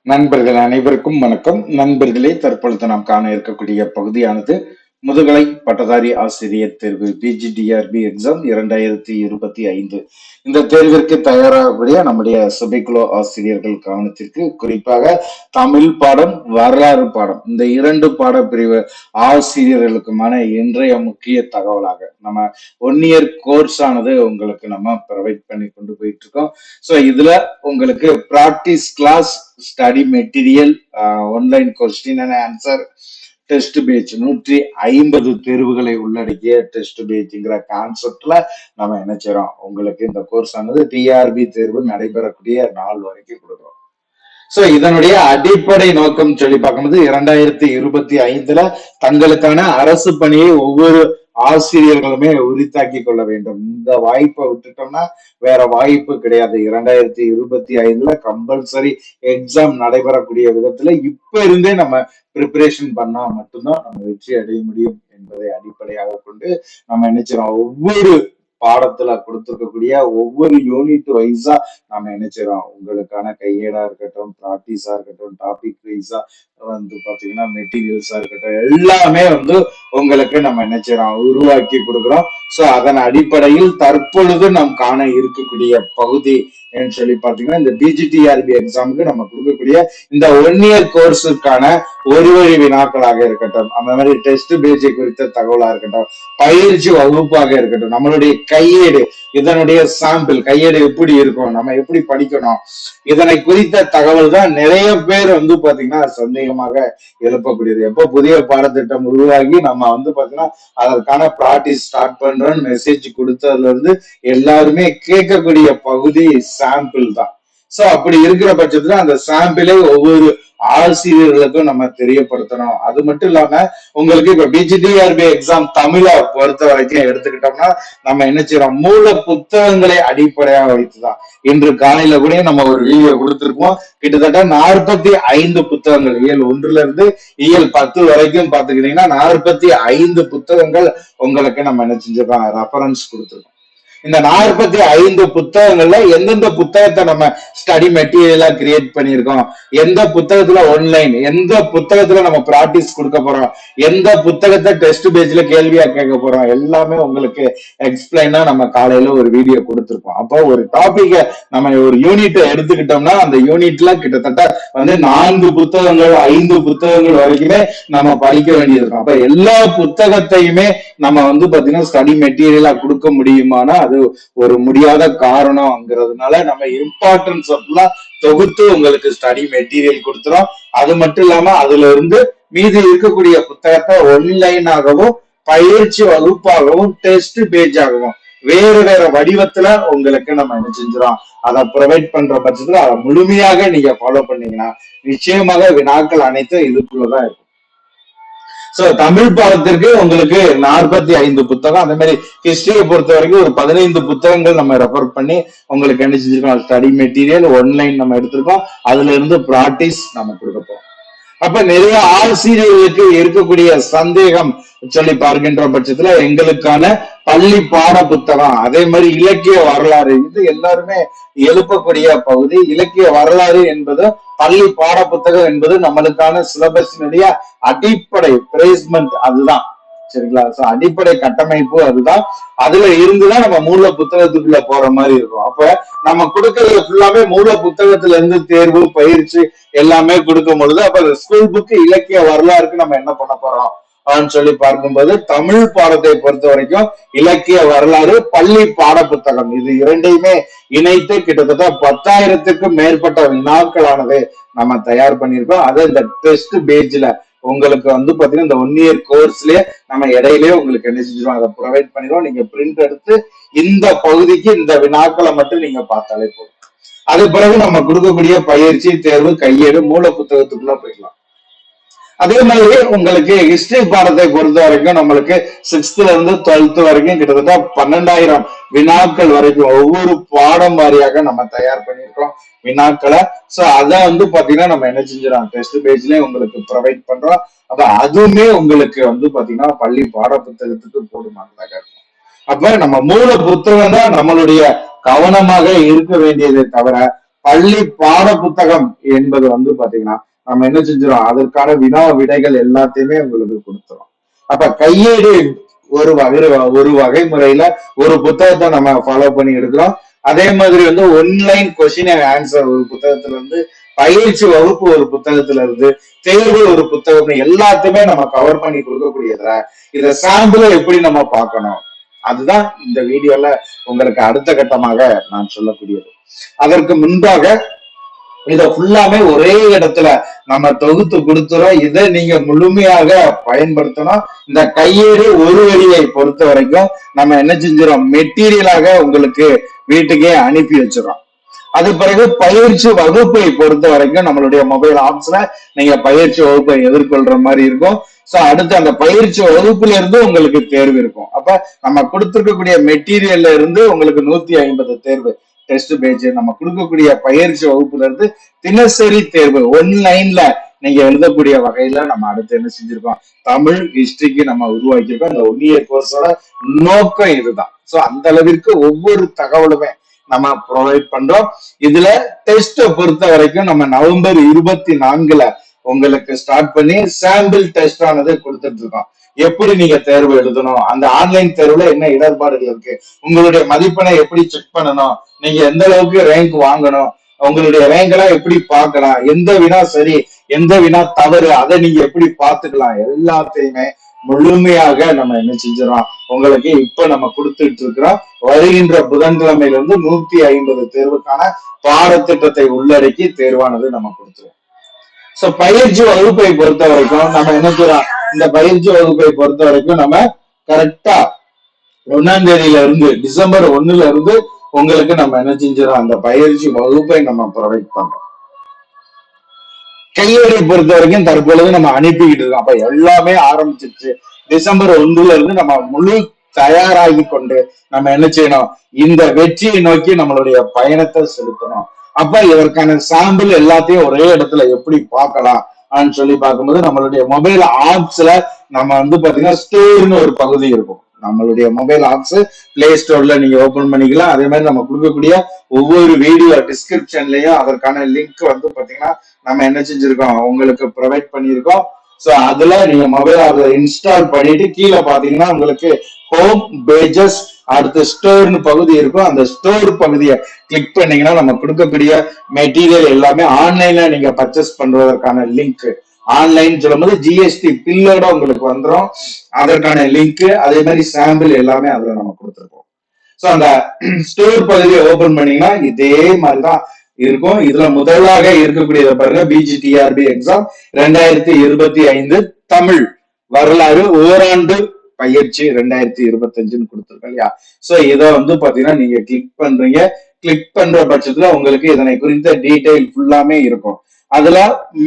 நண்பர்கள் அனைவருக்கும் வணக்கம். நண்பர்களே, தற்பொழுது நாம் காண இருக்கக்கூடிய பகுதியானது முதுகலை பட்டதாரி ஆசிரியர் தேர்வு பிஜிடிஆர்பி எக்ஸாம் 2025. இந்த தேர்விற்கு தயாராகக்கூடிய நம்முடைய சுபைக்குழு ஆசிரியர்கள் கவனத்திற்கு, குறிப்பாக தமிழ் பாடம், வரலாறு பாடம், இந்த இரண்டு பாடப்பிரிவு ஆசிரியர்களுக்குமான இன்றைய முக்கிய தகவலாக நம்ம 1 இயர் கோர்ஸ் ஆனது உங்களுக்கு நம்ம ப்ரொவைட் பண்ணி கொண்டு போயிட்டு இருக்கோம். ஸோ இதுல உங்களுக்கு practice class, study material, online question and answer, test page 150 தேர்வுகளை உள்ளடக்கிய டெஸ்ட் பேஜ்ங்கிற கான்செப்ட்ல நம்ம என்ன செய்றோம், உங்களுக்கு இந்த கோர்ஸ் ஆனது டிஆர்பி தேர்வு நடைபெறக்கூடிய நாள் வரைக்கும் கொடுக்குறோம். சோ இதனுடைய அடிப்படை நோக்கம் சொல்லி பார்க்கும்போது 2025 தங்களுக்கான அரசு பணியை ஒவ்வொரு ஆசிரியர்களுமே உரித்தாக்கி கொள்ள வேண்டும். இந்த வாய்ப்பை விட்டுட்டோம்னா வேற வாய்ப்பு கிடையாது. 2025 கம்பல்சரி எக்ஸாம் நடைபெறக்கூடிய விதத்துல இப்ப இருந்தே நம்ம ப்ரிப்பரேஷன் பண்ணா மட்டும்தான் நம்ம வெற்றி அடைய முடியும் என்பதை அடிப்படையாக கொண்டு நம்ம நினைச்சிடறோம். ஒவ்வொரு பாடத்துல கொடுத்துருக்கக்கூடிய ஒவ்வொரு யூனிட் வைஸா நம்ம நினைச்சிடறோம். உங்களுக்கான கையேடா இருக்கட்டும், ப்ராக்டிஸா இருக்கட்டும், டாபிக் வைஸா பாத்தீங்கன்னா மெட்டீரியல்ஸா இருக்கட்டும், எல்லாமே உங்களுக்கு நம்ம நினைச்சிடறோம் உருவாக்கி கொடுக்குறோம். சோ அதன் அடிப்படையில் தற்பொழுது நாம் காண இருக்கக்கூடிய பகுதி சொல்லி பாத்தீங்கன்னா, இந்த பிஜிடிஆர்பி எக்ஸாமுக்கு நம்ம கொடுக்கக்கூடிய இந்த 1 இயர் கோர்ஸுக்கான ஒரு வழி வினாக்களாக இருக்கட்டும், அந்த மாதிரி டெஸ்ட் பேஜ் குறித்த தகவலா இருக்கட்டும், பயிற்சி வகுப்பாக இருக்கட்டும், நம்மளுடைய கையேடு, இதனுடைய சாம்பிள் கையேடு எப்படி இருக்கும், நம்ம எப்படி படிக்கணும், இதனை குறித்த தகவல் தான் நிறைய பேர் பாத்தீங்கன்னா சந்தேகமாக எழுப்பக்கூடியது. எப்போ புதிய பாடத்திட்டம் உருவாகி நம்ம பாத்தீங்கன்னா அதற்கான ப்ராக்டிஸ் ஸ்டார்ட் பண்றோம்னு மெசேஜ் கொடுத்ததுல இருந்து எல்லாருமே கேட்கக்கூடிய பகுதி சாம்பிள் தான். சோ அப்படி இருக்கிற பட்சத்துல அந்த சாம்பிளை ஒவ்வொரு ஆசிரியர்களுக்கும் நம்ம தெரியப்படுத்தணும். அது மட்டும் இல்லாம உங்களுக்கு இப்ப பிஜிடிஆர்பி எக்ஸாம் தமிழை பொறுத்த வரைக்கும் எடுத்துக்கிட்டோம்னா நம்ம என்ன செய்யறோம், மூல புத்தகங்களை அடிப்படையாக வைத்துதான். இன்று காலையில கூட நம்ம ஒரு வீடியோ கொடுத்திருக்கோம். கிட்டத்தட்ட 45 புத்தகங்கள், இயல் 1ல இருந்து இயல் 10 வரைக்கும் பாத்துக்கிட்டீங்கன்னா 45 புத்தகங்கள் உங்களுக்கு நம்ம என்ன செஞ்சிருக்கோம், ரெஃபரன்ஸ் கொடுத்துருக்கோம். இந்த 45 புத்தகங்கள்ல எந்தெந்த புத்தகத்தை நம்ம ஸ்டடி மெட்டீரியலா கிரியேட் பண்ணியிருக்கோம், எந்த புத்தகத்துல ஒன்லைன், எந்த புத்தகத்துல நம்ம ப்ராக்டிஸ் கொடுக்க போறோம், எந்த புத்தகத்தை டெஸ்ட் பேஜ்ல கேள்வியா கேட்க போறோம், எல்லாமே உங்களுக்கு எக்ஸ்பிளைனா நம்ம காலையில ஒரு வீடியோ கொடுத்திருப்போம். அப்போ ஒரு டாபிக்க நம்ம ஒரு யூனிட் எடுத்துக்கிட்டோம்னா அந்த யூனிட்ல கிட்டத்தட்ட 4 புத்தகங்கள் 5 புத்தகங்கள் வரைக்குமே நம்ம படிக்க வேண்டியிருக்கும். அப்ப எல்லா புத்தகத்தையுமே நம்ம பாத்தீங்கன்னா ஸ்டடி மெட்டீரியலா கொடுக்க முடியுமானா அது ஒரு முடியாத காரணம்ங்கிறதுனால நம்ம இம்பார்ட்டன்ஸ் எல்லாம் தொகுத்து உங்களுக்கு ஸ்டடி மெட்டீரியல் கொடுத்துறோம். அது மட்டும் இல்லாம அதுல இருந்து மீதி இருக்கக்கூடிய புத்தகத்தை ஒன்லைனாகவும் பயிற்சி வகுப்பாகவும் டெஸ்ட் பேஜ் ஆகவும் வேறு வேற வடிவத்துல உங்களுக்கு நம்ம என்ன செஞ்சிடும் அதை ப்ரொவைட் பண்ற பட்சத்துல அதை முழுமையாக நீங்க ஃபாலோ பண்ணீங்கன்னா நிச்சயமாக வினாக்கள் அனைத்தும் இதுக்குள்ளதான் இருக்கும். சோ தமிழ் பாடத்திற்கு உங்களுக்கு 45 புத்தகம், அதே மாதிரி ஹிஸ்டரியை பொறுத்த வரைக்கும் ஒரு 15 புத்தகங்கள் நம்ம ரெஃபர் பண்ணி உங்களுக்கு என்ன செஞ்சிருக்கோம், ஸ்டடி மெட்டீரியல் ஒன்லைன் நம்ம எடுத்திருக்கோம். அதுல இருந்து ப்ராக்டிஸ் நம்ம கொடுக்க போறோம். அப்ப நிறைய ஆசிரியர்களுக்கு இருக்கக்கூடிய சந்தேகம் சொல்லி பார்க்கின்ற பட்சத்துல எங்களுக்கான பள்ளி பாட புத்தகம், அதே மாதிரி இலக்கிய வரலாறு, இது எல்லாருமே எழுப்பக்கூடிய பகுதி. இலக்கிய வரலாறு என்பது பள்ளி பாட புத்தகம் என்பது நம்மளுக்கான சிலபஸினுடைய அடிப்படை பிளேஸ்மெண்ட், அதுதான் சரிங்களா. சோ அடிப்படை கட்டமைப்பு அதுதான். அதுல இருந்துதான் நம்ம மூல புத்தகத்துக்குள்ள போற மாதிரி இருக்கும். அப்ப நம்ம கொடுக்கறது ஃபுல்லாமே மூல புத்தகத்துல இருந்து தேர்வு பயிற்சி எல்லாமே கொடுக்கும் பொழுது அப்ப ஸ்கூல் புக் இலக்கிய வரலாறுக்கு நம்ம என்ன பண்ண போறோம் சொல்லி பார்க்கும்போது தமிழ் பாடத்தை பொறுத்த வரைக்கும் இலக்கிய வரலாறு பள்ளி பாட புத்தகம் இது இரண்டையுமே இணைத்து கிட்டத்தட்ட 10,000க்கும் மேற்பட்ட வினாக்களானது நம்ம தயார் பண்ணியிருக்கோம். அதை இந்த டெஸ்ட் பேஜ்ல உங்களுக்கு பாத்தீங்கன்னா இந்த 1 இயர் கோர்ஸ்லயே நம்ம இடையிலேயே உங்களுக்கு என்ன செஞ்சிடும் அதை ப்ரொவைட் பண்ணிடுவோம். நீங்க பிரிண்ட் எடுத்து இந்த பகுதிக்கு இந்த வினாக்களை மட்டும் நீங்க பார்த்தாலே போதும். அது பிறகு நம்ம கொடுக்கக்கூடிய பயிற்சி தேர்வு கையேடு மூல புத்தகத்துக்குள்ள போயிடலாம். அதே மாதிரி உங்களுக்கு ஹிஸ்டரி பாடத்தை பொறுத்த வரைக்கும் நம்மளுக்கு 6th இருந்து 12th வரைக்கும் கிட்டத்தட்ட 12,000 வினாக்கள் வரைக்கும் ஒவ்வொரு பாடம் வாரியாக நம்ம தயார் பண்ணியிருக்கோம் வினாக்களை. சோ அதை பாத்தீங்கன்னா நம்ம என்ன செஞ்சிடறோம், டெஸ்ட் பேஜ்லயே உங்களுக்கு ப்ரொவைட் பண்றோம். அப்ப அதுவுமே உங்களுக்கு பாத்தீங்கன்னா பள்ளி பாட புத்தகத்துக்கு போடுமானதாக இருக்கும். அப்ப நம்ம மூல புத்தகம் தான் நம்மளுடைய கவனமாக இருக்க வேண்டியதை தவிர பள்ளி பாட புத்தகம் என்பது வந்து பாத்தீங்கன்னா நம்ம என்ன செஞ்சிடும், அதற்கான வினா விடைகள் எல்லாத்தையுமே உங்களுக்கு கொடுத்துரும். அப்ப கையேடு ஒரு வகை முறையில ஒரு புத்தகத்தை நம்ம ஃபாலோ பண்ணி எடுக்கிறோம். அதே மாதிரி வந்து ஒன்லைன் கொஸ்டின் அண்ட் ஆன்சர் ஒரு புத்தகத்துல இருந்து, பயிற்சி வகுப்பு ஒரு புத்தகத்துல இருந்து, தேர்வு ஒரு புத்தகம், எல்லாத்தையுமே நம்ம கவர் பண்ணி கொடுக்கக்கூடியதுல இத சாம்பிள எப்படி நம்ம பார்க்கணும், அதுதான் இந்த வீடியோல உங்களுக்கு அடுத்த கட்டமாக நான் சொல்லக்கூடியது. அதற்கு முன்பாக இத ஃபுல்லாமே ஒரே இடத்துல நம்ம தொகுத்து கொடுத்துறோம். இதை நீங்க முழுமையாக பயன்படுத்தணும். இந்த கையேடு ஒரு வழியை பொறுத்த வரைக்கும் நம்ம என்ன செஞ்சிடும், மெட்டீரியலாக உங்களுக்கு வீட்டுக்கே அனுப்பி வச்சிடறோம். அது பிறகு பயிற்சி வகுப்பை பொறுத்த வரைக்கும் நம்மளுடைய மொபைல் ஆப்ஸ்ல நீங்க பயிற்சி வகுப்பை எதிர்கொள்ற மாதிரி இருக்கும். சோ அடுத்து அந்த பயிற்சி வகுப்புல இருந்து உங்களுக்கு தேர்வு இருக்கும். அப்ப நம்ம கொடுத்திருக்கக்கூடிய மெட்டீரியல்ல இருந்து உங்களுக்கு 150 தேர்வு டெஸ்ட் பேஜ், நம்ம கொடுக்கக்கூடிய பயிற்சி வகுப்புல இருந்து தினசரி தேர்வு ஒன்லைன்ல நீங்க எழுதக்கூடிய வகையில நம்ம அடுத்து என்ன செஞ்சிருக்கோம், தமிழ் ஹிஸ்டரிக்கு நம்ம உருவாக்கியிருக்கோம். இந்த 1 இயர் கோர்ஸோட நோக்கம் இதுதான். சோ அந்த அளவிற்கு ஒவ்வொரு தகவலுமே நம்ம ப்ரொவைட் பண்றோம். இதுல டெஸ்ட் பொறுத்த வரைக்கும் நம்ம நவம்பர் 24 உங்களுக்கு ஸ்டார்ட் பண்ணி சாம்பிள் டெஸ்ட் ஆனது கொடுத்துட்டு இருக்கோம். எப்படி நீங்க தேர்வு எழுதணும், அந்த ஆன்லைன் தேர்வுல என்ன இடர்பாடுகள் இருக்கு, உங்களுடைய மதிப்பெண்ணை எப்படி செக் பண்ணணும், நீங்க எந்த அளவுக்கு ரேங்க் வாங்கணும், உங்களுடைய ரேங்க் எல்லாம் எப்படி பார்க்கலாம், எந்த வினா சரி எந்த வினா தவறு, அதை நீங்க எப்படி பார்த்துக்கலாம், எல்லாத்தையுமே முழுமையாக நம்ம என்ன செஞ்சிடறோம் உங்களுக்கு இப்ப நம்ம கொடுத்துட்டு இருக்கிறோம். வருகின்ற புதன்கிழமையில இருந்து 150 தேர்வுக்கான பாடத்திட்டத்தை உள்ளடக்கி தேர்வானது நம்ம கொடுத்துருவோம். சோ பயிற்சி வகுப்பை பொறுத்த வரைக்கும் நம்ம என்ன செய்யறோம், இந்த பயிற்சி வகுப்பை பொறுத்த வரைக்கும் நம்ம கரெக்டா 1ஆம் தேதியில இருந்து டிசம்பர் 1ல இருந்து உங்களுக்கு நம்ம என்ன செஞ்சிடறோம், அந்த பயிற்சி வகுப்பை நம்ம ப்ரொவைட் பண்றோம். கையேடை பொறுத்த வரைக்கும் தற்பொழுது நம்ம அனுப்பிக்கிட்டு இருக்கோம். அப்ப எல்லாமே ஆரம்பிச்சிருச்சு. டிசம்பர் 1ல இருந்து நம்ம முழு தயாராகி கொண்டு நம்ம என்ன செய்யணும், இந்த வெற்றியை நோக்கி நம்மளுடைய பயணத்தை செலுத்தணும். அப்ப இதற்கான சாம்பிள் எல்லாத்தையும் ஒரே இடத்துல எப்படி பார்க்கலாம் சொல்லி பார்க்கும்போது நம்மளுடைய மொபைல் ஆப்ஸ்ல நம்ம வந்து பாத்தீங்கன்னா ஸ்டோர்னு ஒரு பகுதி இருக்கும். நம்மளுடைய மொபைல் ஆப்ஸ் பிளே ஸ்டோர்ல நீங்க ஓபன் பண்ணிக்கலாம். அதே மாதிரி நம்ம கொடுக்கக்கூடிய ஒவ்வொரு வீடியோ டிஸ்கிரிப்ஷன்லயும் அதற்கான லிங்க் வந்து பாத்தீங்கன்னா நம்ம என்ன செஞ்சிருக்கோம் உங்களுக்கு ப்ரொவைட் பண்ணியிருக்கோம். சோ அதுல நீங்க மொபைல் ஆப்ல இன்ஸ்டால் பண்ணிட்டு கீழே பாத்தீங்கன்னா உங்களுக்கு ஹோம் பேஜஸ் அடுத்து ஸ்டோர்னு பகுதி இருக்கும். அந்த ஸ்டோர் பகுதியை கிளிக் பண்ணீங்கன்னா நம்ம கொடுக்கக்கூடிய மெட்டீரியல் எல்லாமே ஆன்லைன்ல நீங்க பர்ச்சேஸ் பண்றதற்கான லிங்க், ஆன்லைன் சொல்லும் போது ஜிஎஸ்டி பில்லோட உங்களுக்கு வந்துடும். அதற்கான லிங்க் அதே மாதிரி சாம்பிள் எல்லாமே அதுல நம்ம கொடுத்துருக்கோம். சோ அந்த ஸ்டோர் பகுதியை ஓபன் பண்ணீங்கன்னா இதே மாதிரிதான் இருக்கும். இதுல முதலாக இருக்கக்கூடியதை பாருங்க, பிஜிடிஆர்பி எக்ஸாம் 2025 தமிழ் வரலாறு ஓராண்டு பயிற்சி 2025 கொடுத்துருக்கோம் இல்லையா. சோ இதை வந்து பாத்தீங்கன்னா நீங்க கிளிக் பண்றீங்க. கிளிக் பண்ற பட்சத்துல உங்களுக்கு இதனை குறித்த டீடைல் ஃபுல்லாமே இருக்கும். அதுல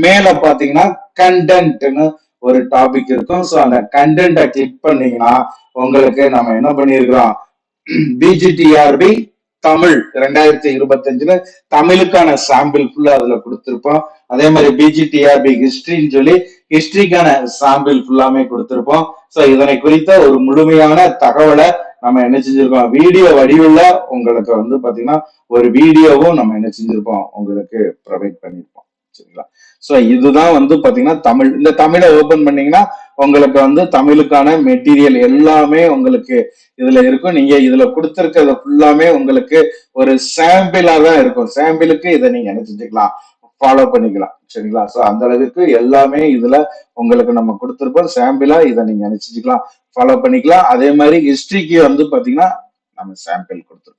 மேல பாத்தீங்கன்னா கண்டென்ட்னு ஒரு டாபிக் இருக்கும். சோ அந்த கண்டென்ட்டை கிளிக் பண்ணீங்கன்னா உங்களுக்கு நம்ம என்ன பண்ணிருக்கிறோம், பிஜிடிஆர்பி தமிழ் 2025 தமிழுக்கான சாம்பிள் ஃபுல்லா அதுல கொடுத்திருப்போம். அதே மாதிரி பிஜிடிஆர்பி ஹிஸ்டரின்னு சொல்லி ஹிஸ்டரிக்கான சாம்பிள் ஃபுல்லாமே கொடுத்திருப்போம். சோ இதனை குறித்த ஒரு முழுமையான தகவலை நம்ம என்ன செஞ்சிருக்கோம், வீடியோ வடிவில் உங்களுக்கு வந்து பாத்தீங்கன்னா ஒரு வீடியோவும் நம்ம என்ன செஞ்சிருப்போம் உங்களுக்கு ப்ரொவைட் பண்ணிருப்போம். சரிங்களா. சோ இதுதான் வந்து பாத்தீங்கன்னா தமிழ். இந்த தமிழை ஓபன் பண்ணீங்கன்னா உங்களுக்கு வந்து தமிழுக்கான மெட்டீரியல் எல்லாமே உங்களுக்கு இதுல இருக்கும். நீங்க இதுல கொடுத்திருக்கிறது ஃபுல்லாமே உங்களுக்கு ஒரு சாம்பிளா தான் இருக்கும். சாம்பிளுக்கு இதை நீங்க என்ன செஞ்சுக்கலாம், ஃபாலோ பண்ணிக்கலாம். சரிங்களா. சோ அந்த அளவுக்கு எல்லாமே இதுல உங்களுக்கு நம்ம கொடுத்திருப்போம். சாம்பிளா இதை நீங்க என்ன செஞ்சுக்கலாம், ஃபாலோ பண்ணிக்கலாம். அதே மாதிரி ஹிஸ்டரிக்கு வந்து பாத்தீங்கன்னா நம்ம சாம்பிள் கொடுத்துருக்கோம்.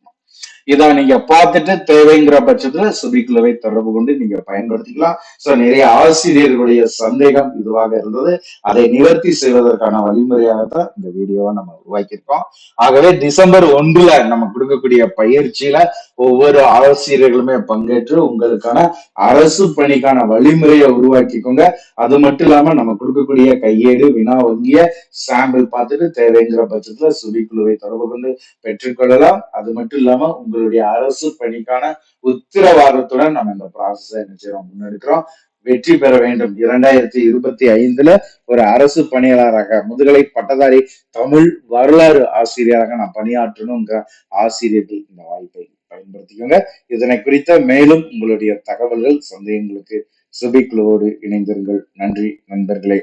இதை நீங்க பார்த்துட்டு தேவைங்கிற பட்சத்துல சுபிக்குழுவை தொடர்பு கொண்டு நீங்க பயன்படுத்திக்கலாம். சோ நிறைய ஆசிரியர்களுடைய சந்தேகம் இதுவாக இருந்தது. அதை நிவர்த்தி செய்வதற்கான வழிமுறையாகத்தான் இந்த வீடியோவை நம்ம உருவாக்கியிருக்கோம். ஆகவே டிசம்பர் 1ல நம்ம கொடுக்கக்கூடிய பயிற்சியில ஒவ்வொரு ஆசிரியர்களுமே பங்கேற்று உங்களுக்கான அரசு பணிக்கான வழிமுறையை உருவாக்கிக்கோங்க. அது மட்டும் இல்லாம நம்ம கொடுக்கக்கூடிய கையேடு வினா வங்கிய சாம்பிள் பார்த்துட்டு தேவைங்கிற பட்சத்துல சுபிக்குழுவை தொடர்பு கொண்டு பெற்றுக்கொள்ளலாம். அது மட்டும் இல்லாம உங்களுடைய அரசு பணிக்கான உத்தரவாதத்துடன் நம்ம இந்த ப்ராசஸை என்ன செய்யறோம், முன்னெடுக்கிறோம். வெற்றி பெற வேண்டும். 2025 ஒரு அரசு பணியாளராக முதுகலை பட்டதாரி தமிழ் வரலாறு ஆசிரியராக நான் பணியாற்றணுங்கிற ஆசிரியர்கள் இந்த வாய்ப்பை பயன்படுத்திக்கோங்க. இதனை குறித்த மேலும் உங்களுடைய தகவல்கள், சந்தேகங்களுக்கு சுபிக்குழுவோடு இணைந்திருங்கள். நன்றி நண்பர்களே.